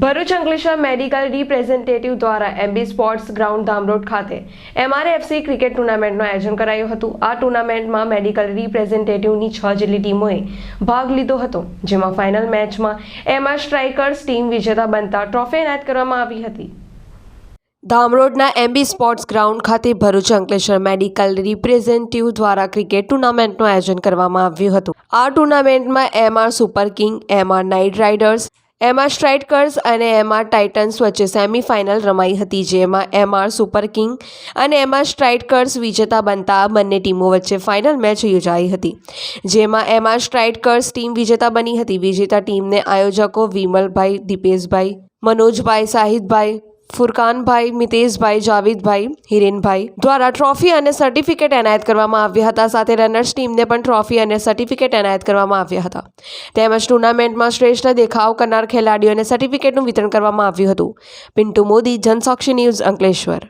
Bharuch Ankleshwar medical representative દ્વારા MB sports ground Dhamrod ખાતે MRFC cricket ટુર્નામેન્ટનું આયોજન કરાયું હતું। આ ટુર્નામેન્ટમાં મેડિકલ રિપ્રેઝેન્ટેટિવની 6 જેટલી ટીમોએ ભાગ લીધો હતો, જેમાં ફાઇનલ મેચમાં MR સ્ટ્રાઇકર્સ ટીમ વિજેતા બનતા ટ્રોફી એનાયત કરવામાં આવી હતી। ધામરોડના એમબી સ્પોર્ટ્સ ગ્રાઉન્ડ ખાતે ભરૂચ અંકલેશ્વર મેડિકલ રિપ્રેઝેન્ટેટિવ દ્વારા ક્રિકેટ ટુર્નામેન્ટનું આયોજન કરવામાં આવ્યું હતું। આ ટુર્નામેન્ટમાં MR super king, MR night riders, MR strikers અને MR ટાઇટન્સ વચ્ચે સેમીફાઇનલ રમાઈ હતી, જેમાં MR સુપર કિંગ અને MR સ્ટ્રાઇકર્સ વિજેતા બનતા બંને ટીમો વચ્ચે ફાઇનલ મેચ યોજાઈ હતી, જેમાં MR સ્ટ્રાઇકર્સ ટીમ વિજેતા બની હતી। વિજેતા ટીમને આયોજકો વિમલભાઈ, દીપેશભાઈ, મનોજભાઈ, શાહિદભાઈ, ફુરકાનભાઈ, મિતેશભાઈ, જાવેદભાઈ, હિરેનભાઈ દ્વારા ટ્રોફી અને સર્ટિફિકેટ એનાયત કરવામાં આવ્યા હતા। સાથે રનર્સ ટીમને પણ ટ્રોફી અને સર્ટિફિકેટ એનાયત કરવામાં આવ્યા હતા। તેમજ ટુર્નામેન્ટમાં શ્રેષ્ઠ દેખાવ કરનાર ખેલાડીઓને સર્ટિફિકેટનું વિતરણ કરવામાં આવ્યું હતું। પિન્ટુ મોદી, જનસાક્ષી ન્યૂઝ, અંકલેશ્વર।